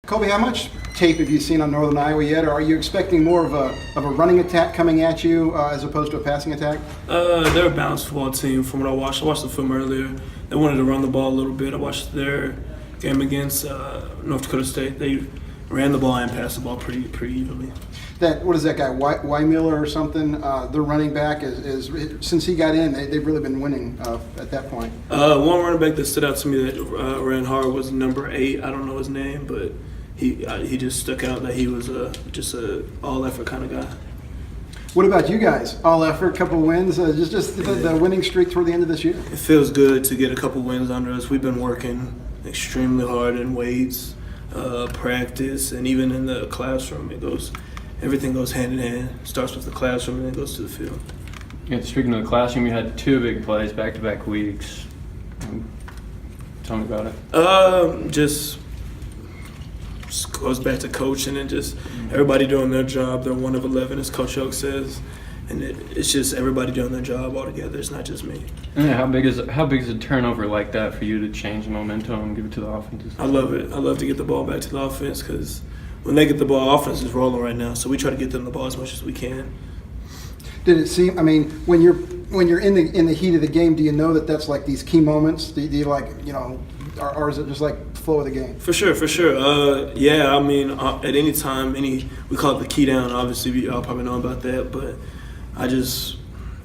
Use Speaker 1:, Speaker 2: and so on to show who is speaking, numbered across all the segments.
Speaker 1: Colby, how much tape have you seen on Northern Iowa yet, or are you expecting more of a running attack coming at you as opposed to a passing attack?
Speaker 2: They're a balanced football team from what I watched. I watched the film earlier. They wanted to run the ball a little bit. I watched their game against North Dakota State. They ran the ball and passed the ball pretty evenly.
Speaker 1: What is that guy, Miller or something? Their running back is since he got in, they've really been winning at that point.
Speaker 2: One running back that stood out to me that ran hard was number 8. I don't know his name, but he just stuck out that he was just a all-effort kind of guy.
Speaker 1: What about you guys? All effort, couple wins, just the winning streak toward the end of this year?
Speaker 2: It feels good to get a couple wins under us. We've been working extremely hard in weights, practice, and even in the classroom. Everything goes hand in hand. It starts with the classroom and then goes to the field.
Speaker 3: Yeah, speaking of the classroom, you had 2 big plays back-to-back weeks. Tell me about it.
Speaker 2: Just goes back to coaching and just everybody doing their job. They're 1 of 11, as Coach Oak says, and it's just everybody doing their job all together. It's not just me.
Speaker 3: Yeah, how big is a turnover like that for you to change the momentum and give it to the offense?
Speaker 2: I love it. I love to get the ball back to the offense because when they get the ball, offense is rolling right now. So we try to get them the ball as much as we can.
Speaker 1: Did it seem? I mean, when you're in the heat of the game, do you know that that's like these key moments? Do you or is it just like flow of the game?
Speaker 2: For sure. Yeah, I mean, at any time, we call it the key down. Obviously, y'all probably know about that, but it's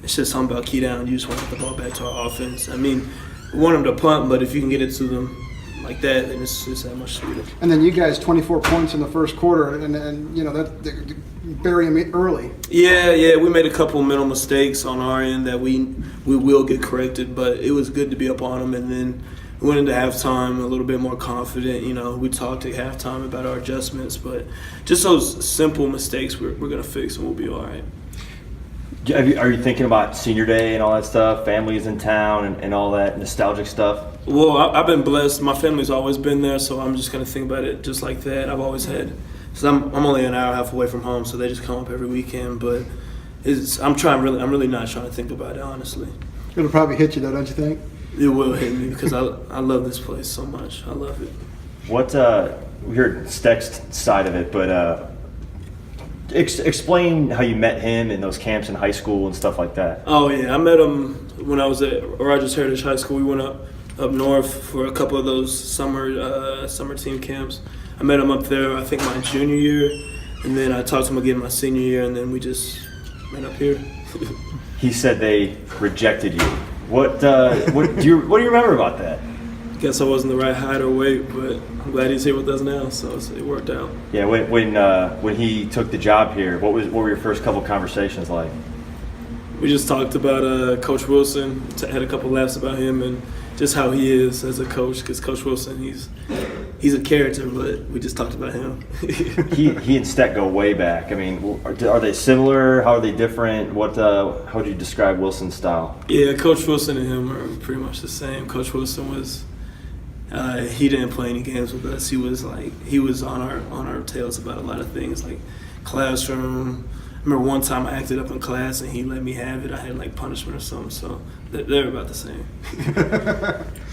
Speaker 2: just something about key down. You just want to get the ball back to our offense. I mean, we want them to punt, but if you can get it to them like that, then it's that much sweeter.
Speaker 1: And then you guys, 24 points in the first quarter, and that bury them early.
Speaker 2: Yeah, we made a couple mental mistakes on our end that we will get corrected, but it was good to be up on them, and then we went into halftime a little bit more confident. We talked at halftime about our adjustments, but just those simple mistakes we're going to fix and we'll be all right.
Speaker 4: Are you thinking about senior day and all that stuff, families in town and all that nostalgic stuff?
Speaker 2: Well, I've been blessed. My family's always been there, so I'm just going to think about it just like that. I've always had. So I'm only an hour and a half away from home, so they just come up every weekend. But I'm really not trying to think about it, honestly.
Speaker 1: It'll probably hit you though, don't you think?
Speaker 2: It will hit me because I love this place so much. I love it.
Speaker 4: We heard Steck's side of it, but explain how you met him in those camps in high school and stuff like that.
Speaker 2: Oh yeah, I met him when I was at Rogers Heritage High School. We went up north for a couple of those summer team camps. I met him up there, I think my junior year, and then I talked to him again my senior year, and then we just met up here.
Speaker 4: He said they rejected you. What do you remember about that?
Speaker 2: Guess I wasn't the right height or weight, but I'm glad he's here with us now, so it worked out.
Speaker 4: Yeah, when he took the job here, what were your first couple conversations like?
Speaker 2: We just talked about Coach Wilson, had a couple laughs about him and just how he is as a coach, because Coach Wilson, he's a character, but we just talked about him.
Speaker 4: he and Steck go way back. I mean, are they similar? How are they different? How would you describe Wilson's style?
Speaker 2: Yeah, Coach Wilson and him are pretty much the same. Coach Wilson was he didn't play any games with us. He was on our tails about a lot of things like classroom. I remember one time I acted up in class and he let me have it. I had like punishment or something, so they're about the same.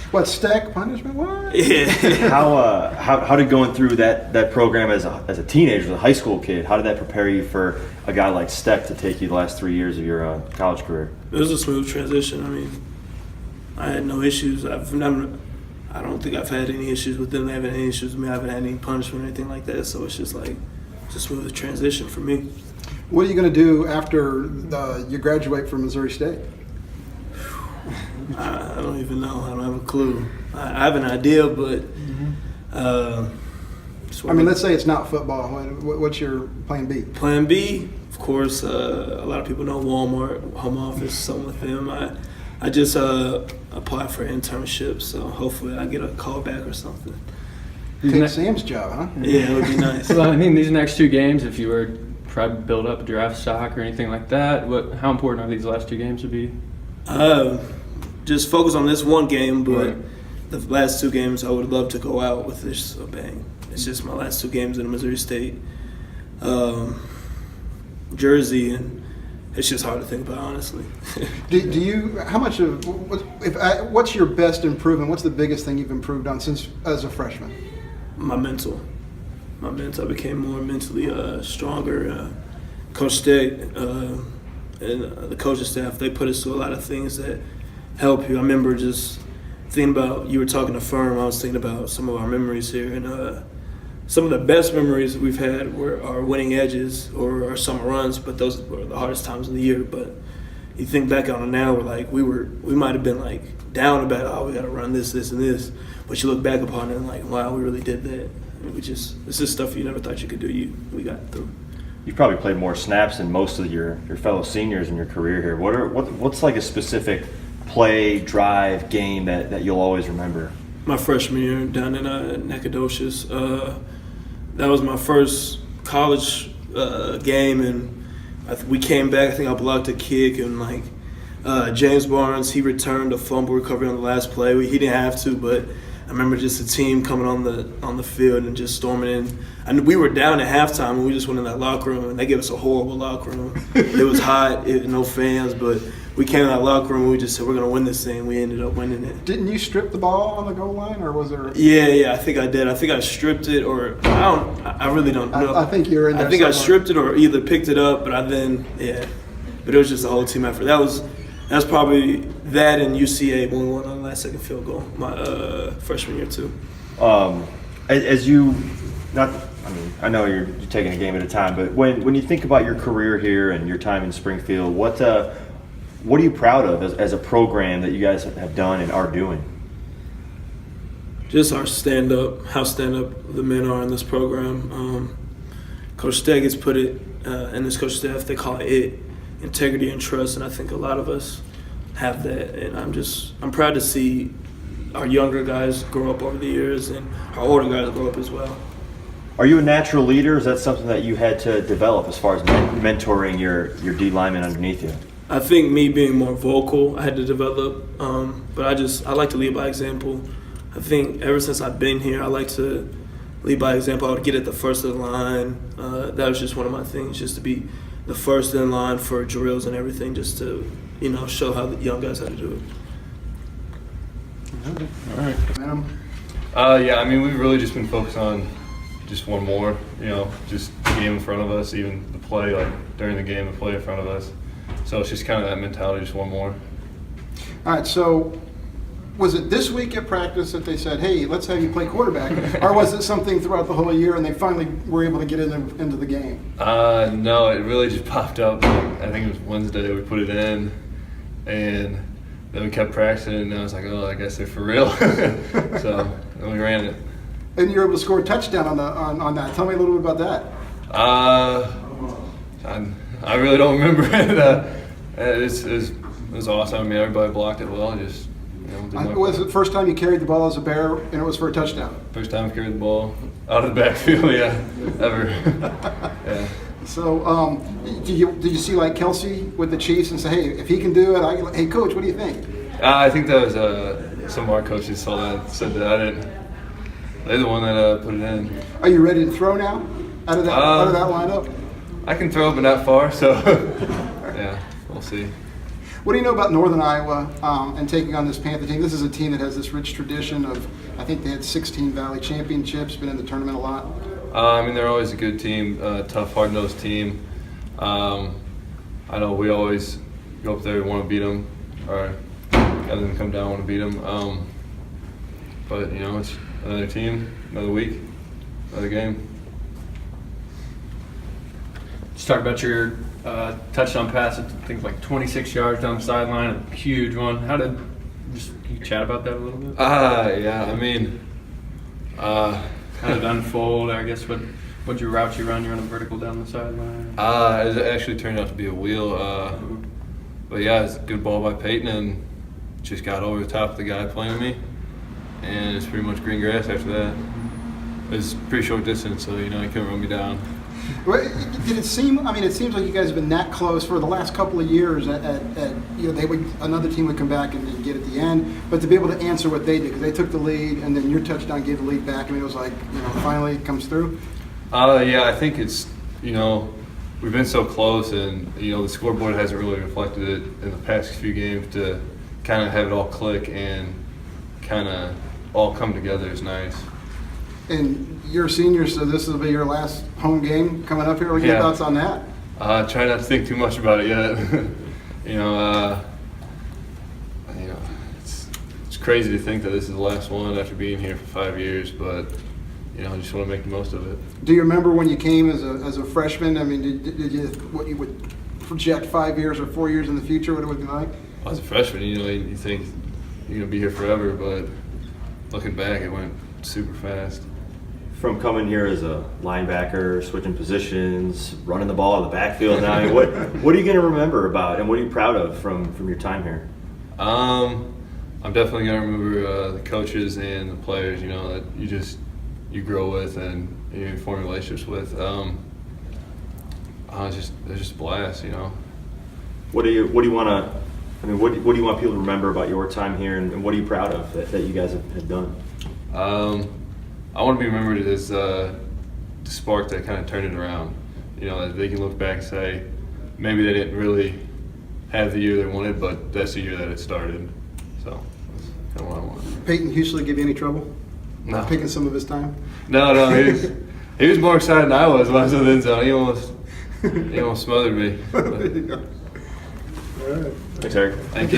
Speaker 1: What, Steck punishment? What?
Speaker 2: Yeah.
Speaker 4: How did going through that program as a teenager, as a high school kid, how did that prepare you for a guy like Steck to take you the last 3 years of your college career?
Speaker 2: It was a smooth transition. I mean, I had no issues. I don't think I've had any issues with them. They haven't had any issues with me. I haven't had any punishment or anything like that. So it's just like a smooth transition for me.
Speaker 1: What are you going to do after you graduate from Missouri State?
Speaker 2: I don't even know. I don't have a clue. I have an idea, but
Speaker 1: let's say it's not football. What's your plan B?
Speaker 2: Plan B, of course. A lot of people know Walmart, home office, something with them. I just applied for internships, so hopefully I get a call back or something.
Speaker 1: Take Sam's job, huh?
Speaker 2: Yeah, it would be nice.
Speaker 3: Well, I mean, these next 2 games, if you were to try to build up a draft stock or anything like that, how important are these last 2 games to be?
Speaker 2: Just focus on this one game, but
Speaker 3: right.
Speaker 2: The last 2 games I would love to go out with this a bang. It's just my last 2 games in a Missouri State jersey, and it's just hard to think about, honestly.
Speaker 1: What's your best improvement? What's the biggest thing you've improved on since as a freshman?
Speaker 2: My mental. my mental. I became more mentally stronger. Coach Steck and the coaching staff, they put us through a lot of things that help you. I remember just thinking about, you were talking to Firm, I was thinking about some of our memories here, and some of the best memories we've had were our winning edges or our summer runs, but those were the hardest times of the year. But you think back on it now, we're like, we might have been like down about, oh, we got to run this, and this. But you look back upon it and like, wow, we really did that. This is stuff you never thought you could do. We got through.
Speaker 4: You've probably played more snaps than most of your fellow seniors in your career here. What's like a specific play, drive, game that you'll always remember?
Speaker 2: My freshman year down in Nacogdoches. That was my first college game, and we came back. I think I blocked a kick, and like James Barnes, he returned a fumble recovery on the last play. He didn't have to, but I remember just the team coming on the field and just storming in. And we were down at halftime, and we just went in that locker room, and they gave us a horrible locker room. It was hot, no fans, but we came in that locker room and we just said, we're going to win this thing. We ended up winning it.
Speaker 1: Didn't you strip the ball on the goal line, or was there?
Speaker 2: Yeah, I think I did. I think I stripped it, or I really don't know.
Speaker 1: I think you're in there.
Speaker 2: I think
Speaker 1: somewhere.
Speaker 2: I stripped it or either picked it up, but But it was just a whole team effort. That's probably that and UCA when we won on the last second field goal my freshman year too.
Speaker 4: I know you're taking a game at a time, but when you think about your career here and your time in Springfield, what are you proud of as a program that you guys have done and are doing?
Speaker 2: Just our stand-up, how stand-up the men are in this program. Coach Steg has put it, and this coach staff, they call it integrity and trust, and I think a lot of us have that. And I'm proud to see our younger guys grow up over the years and our older guys grow up as well.
Speaker 4: Are you a natural leader? Is that something that you had to develop as far as mentoring your D linemen underneath you?
Speaker 2: I think me being more vocal, I had to develop, but I like to lead by example. I think ever since I've been here, I like to lead by example. I would get at the first of the line. That was just one of my things, just to be the first in line for drills and everything, just to show how the young guys how to do it.
Speaker 3: All right.
Speaker 1: Adam?
Speaker 3: We've really just been focused on just one more, just the game in front of us, even the play, like during the game, the play in front of us. So it's just kind of that mentality, just one more.
Speaker 1: All right, so was it this week at practice that they said, hey, let's have you play quarterback? Or was it something throughout the whole year and they finally were able to get into the game?
Speaker 3: No, it really just popped up. I think it was Wednesday we put it in, and then we kept practicing, and I was like, oh, I guess they're for real. So then we ran it.
Speaker 1: And you were able to score a touchdown on that. Tell me a little bit about that.
Speaker 3: I really don't remember it. It was awesome. Everybody blocked it well.
Speaker 1: Was it the first time you carried the ball as a Bear and it was for a touchdown?
Speaker 3: First time I carried the ball out of the backfield, ever. Yeah.
Speaker 1: So did you see like Kelsey with the Chiefs and say, hey, if he can do it, hey, Coach, what do you think?
Speaker 3: I think that was some of our coaches said that. I didn't. They're the one that put it in.
Speaker 1: Are you ready to throw now out of that lineup?
Speaker 3: I can throw, but not far. So yeah, we'll see.
Speaker 1: What do you know about Northern Iowa and taking on this Panther team? This is a team that has this rich tradition of, I think they had 16 Valley championships, been in the tournament a lot.
Speaker 3: They're always a good team, tough, hard-nosed team. I know we always go up there and want to beat them, or have them come down and want to beat them. But, it's another team, another week, another game.
Speaker 5: Just talk about your touchdown pass. I think like 26 yards down the sideline, a huge one. Can you chat about that a little bit? How did it unfold? I guess what'd your route you run? You're on a vertical down the sideline.
Speaker 3: It actually turned out to be a wheel. But yeah, it's a good ball by Peyton, and just got over the top of the guy playing me, and it's pretty much green grass after that. It was a pretty short distance, so he couldn't run me down.
Speaker 1: Did it seem? It seems like you guys have been that close for the last couple of years. Another team would come back and get at the end, but to be able to answer what they did, because they took the lead and then your touchdown gave the lead back. It was like finally it comes through.
Speaker 3: I think it's we've been so close, and the scoreboard hasn't really reflected it in the past few games to kind of have it all click and kind of all come together is nice.
Speaker 1: And you're a senior, so this will be your last home game coming up here. What are your
Speaker 3: Yeah.
Speaker 1: thoughts on that?
Speaker 3: Try not to think too much about it yet. you know, it's crazy to think that this is the last one after being here for 5 years, but I just want to make the most of it.
Speaker 1: Do you remember when you came as a freshman? I mean, did you what you would project 5 years or 4 years in the future? What it would be like?
Speaker 3: As a freshman, you think you're gonna be here forever, but looking back, it went super fast.
Speaker 4: From coming here as a linebacker, switching positions, running the ball in the backfield now, I mean, what are you going to remember about, and what are you proud of from your time here?
Speaker 3: I'm definitely gonna remember the coaches and the players. That you grow with and you form relationships with. It's just a blast.
Speaker 4: What do you want to? I mean, what do you want people to remember about your time here, and what are you proud of that you guys have done?
Speaker 3: I want to be remembered as the spark that kind of turned it around. That they can look back and say, maybe they didn't really have the year they wanted, but that's the year that it started. So that's kind of what I want.
Speaker 1: Peyton Husley give you any trouble?
Speaker 3: No.
Speaker 1: Picking some of his time?
Speaker 3: No, he was more excited than I was when I was in the end zone. He almost smothered me.
Speaker 1: There you go. All right.
Speaker 4: Thanks, Eric.
Speaker 3: Thank you.